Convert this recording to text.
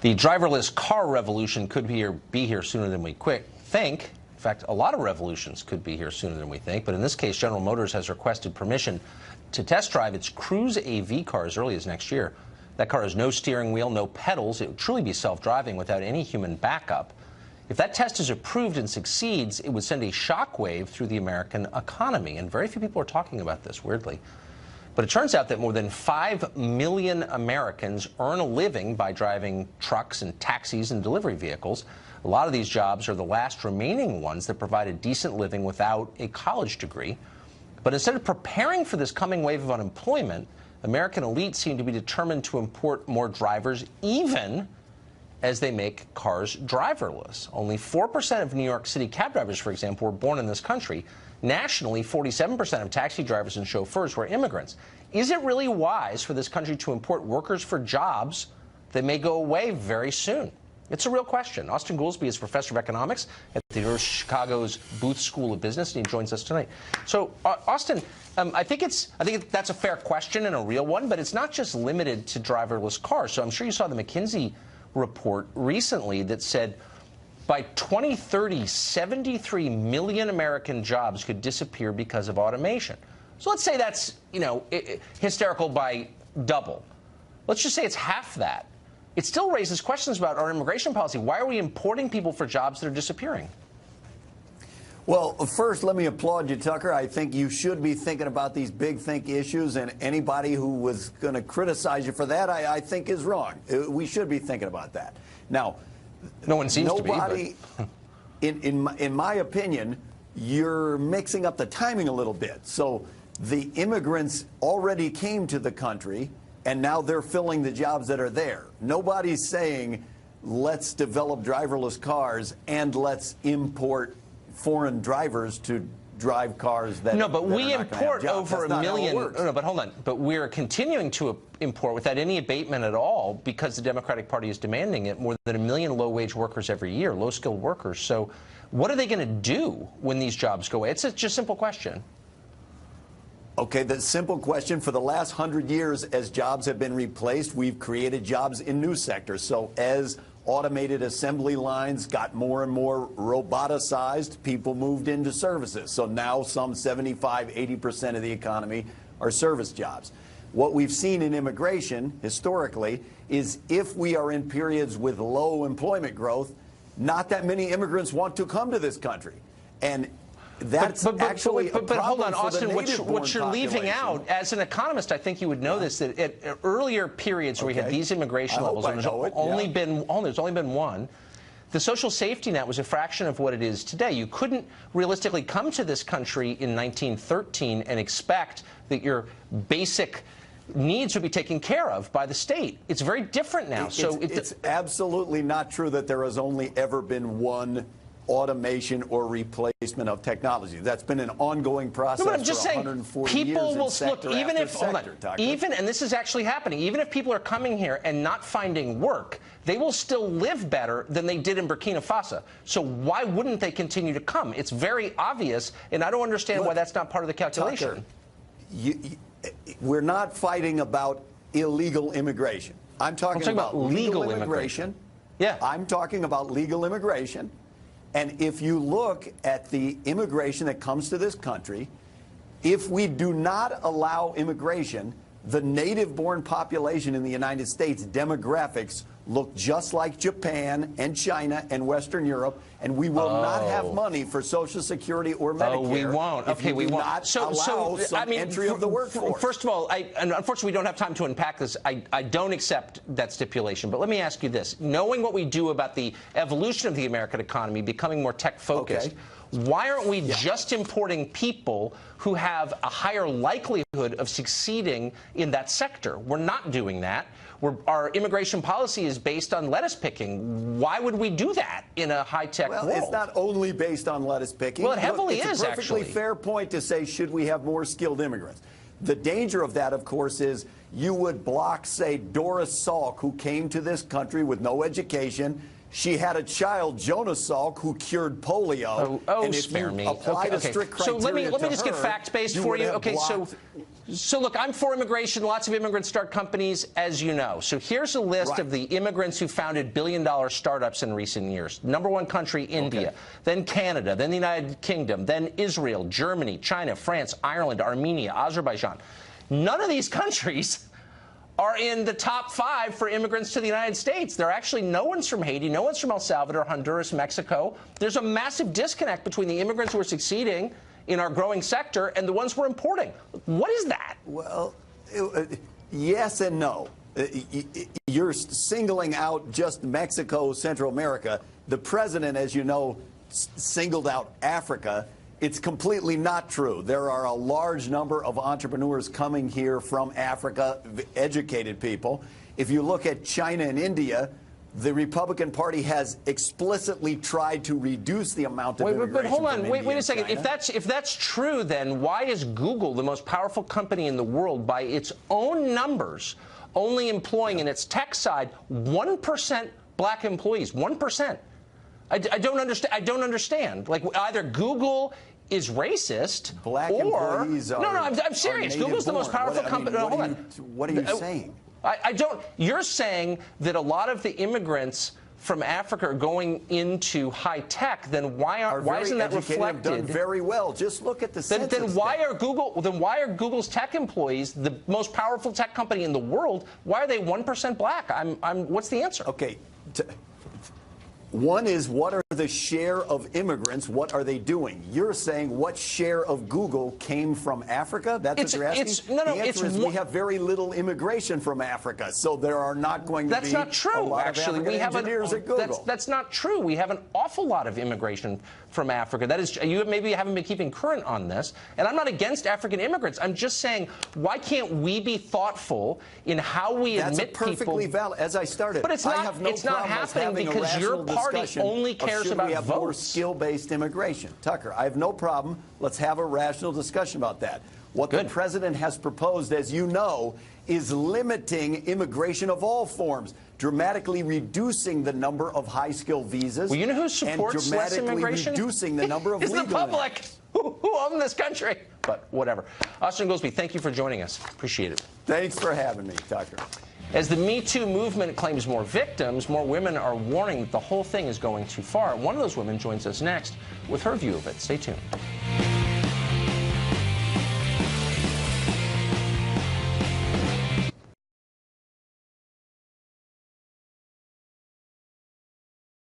The driverless car revolution could be here sooner than we think. In fact, a lot of revolutions could be here sooner than we think. But in this case, General Motors has requested permission to test drive its Cruise AV car as early as next year. That car has no steering wheel, no pedals. It would truly be self-driving without any human backup. If that test is approved and succeeds, it would send a shockwave through the American economy. And very few people are talking about this, weirdly. But it turns out that more than 5 million Americans earn a living by driving trucks and taxis and delivery vehicles. A lot of these jobs are the last remaining ones that provide a decent living without a college degree. But instead of preparing for this coming wave of unemployment, American elites seem to be determined to import more drivers, even as they make cars driverless. Only 4% of New York City cab drivers, for example, were born in this country. Nationally, 47% of taxi drivers and chauffeurs were immigrants. Is it really wise for this country to import workers for jobs that may go away very soon? It's a real question. Austin Goolsbee is professor of economics at the University of Chicago's Booth School of Business, and he joins us tonight. So, Austin, I think that's a fair question and a real one, but it's not just limited to driverless cars. So I'm sure you saw the McKinsey report recently that said by 2030, 73 million American jobs could disappear because of automation. So let's say that's, hysterical by double. Let's just say it's half that. It still raises questions about our immigration policy. Why are we importing people for jobs that are disappearing? Well, first, let me applaud you, Tucker. I think you should be thinking about these big think issues, and anybody who was going to criticize you for that, I think is wrong. We should be thinking about that. Now, no one seems to be. But... in my opinion, you're mixing up the timing a little bit. So the immigrants already came to the country, and now they're filling the jobs that are there. Nobody's saying, let's develop driverless cars and let's import foreign drivers to drive cars that. No, but that we import over a million. No, but hold on. But we're continuing to import without any abatement at all because the Democratic Party is demanding it, more than 1 million low-wage workers every year, low-skilled workers. So what are they going to do when these jobs go away? It's just a simple question. Okay, the simple question, for the last 100 years, as jobs have been replaced, we've created jobs in new sectors. So as automated assembly lines got more and more roboticized, people moved into services. So now some 75–80% of the economy are service jobs. What we've seen in immigration historically is if we are in periods with low employment growth, not that many immigrants want to come to this country. And that's actually a problem. But hold on, for Austin, the what you're leaving out, as an economist, I think you would know this, that at earlier periods where we had these immigration levels, and there's only been one, the social safety net was a fraction of what it is today. You couldn't realistically come to this country in 1913 and expect that your basic needs would be taken care of by the state. It's very different now. It's absolutely not true that there has only ever been one automation or replacement of technology. That's been an ongoing process for 140 years. People will look, even if, and this is actually happening, even if people are coming here and not finding work, they will still live better than they did in Burkina Faso. So why wouldn't they continue to come? It's very obvious, and I don't understand why that's not part of the calculation. Tucker, we're not fighting about illegal immigration. I'm talking about legal immigration. Yeah. I'm talking about legal immigration. And if you look at the immigration that comes to this country, if we do not allow immigration, the native-born population in the United States demographics look just like Japan and China and Western Europe, and we will not have money for Social Security or Medicare. Oh, we won't. Okay, we won't. Not allow some entry of the workforce. First of all, and unfortunately we don't have time to unpack this. I don't accept that stipulation. But let me ask you this: knowing what we do about the evolution of the American economy becoming more tech-focused, why aren't we just importing people who have a higher likelihood of succeeding in that sector? We're not doing that. Our immigration policy is based on lettuce picking. Why would we do that in a high-tech world? Well, it's not only based on lettuce picking. Well, it heavily is, actually. It's a perfectly fair point to say, should we have more skilled immigrants? The danger of that, of course, is you would block, say, Doris Salk, who came to this country with no education. She had a child, Jonah Salk, who cured polio. And if you applied a strict criteria so let me just get fact-based for you. Okay, So look, I'm for immigration. Lots of immigrants start companies, as you know. So here's a list of the immigrants who founded billion-dollar startups in recent years. Number one country, India, then Canada, then the United Kingdom, then Israel, Germany, China, France, Ireland, Armenia, Azerbaijan. None of these countries are in the top 5 for immigrants to the United States. There are actually no one's from Haiti, no one's from El Salvador, Honduras, Mexico. There's a massive disconnect between the immigrants who are succeeding in our growing sector and the ones we're importing. What is that? Well, yes and no. You're singling out just Mexico, Central America. The president, as you know, singled out Africa. It's completely not true. There are a large number of entrepreneurs coming here from Africa, educated people. If you look at China and India, the Republican Party has explicitly tried to reduce the amount of immigration. But hold on, from wait a second. China. If that's true, then why is Google, the most powerful company in the world, by its own numbers, only employing in its tech side 1% black employees? 1%. I don't understand. I don't understand. Like, either Google is racist, black or employees are, no, I'm serious. Google's the most powerful company. Hold on. What are you saying? I don't. You're saying that a lot of the immigrants from Africa are going into high tech. Then why isn't that reflected? Done very well. Just look at the census. Then why are Google's tech employees, the most powerful tech company in the world, why are they 1% black? What's the answer? Okay. One is, what are the share of immigrants? What are they doing? You're saying what share of Google came from Africa? That's what you're asking? No, the answer is we have very little immigration from Africa, so there are not going to be That's not true, a lot actually. of African engineers at Google. That's not true. We have an awful lot of immigration from Africa. That is, you maybe haven't been keeping current on this, and I'm not against African immigrants. I'm just saying, why can't we be thoughtful in how we admit people? That's perfectly valid. As I started, but it's not happening because your party only cares about we have votes. More skill-based immigration. Tucker, I have no problem. Let's have a rational discussion about that. What the president has proposed, as you know, is limiting immigration of all forms, dramatically reducing the number of high-skill visas. Well, you know who supports less immigration? Reducing the number of it's legal the public who own this country. But whatever. Austin Goolsbee, thank you for joining us. Appreciate it. Thanks for having me, Tucker. As the Me Too movement claims more victims, more women are warning that the whole thing is going too far. One of those women joins us next with her view of it. Stay tuned.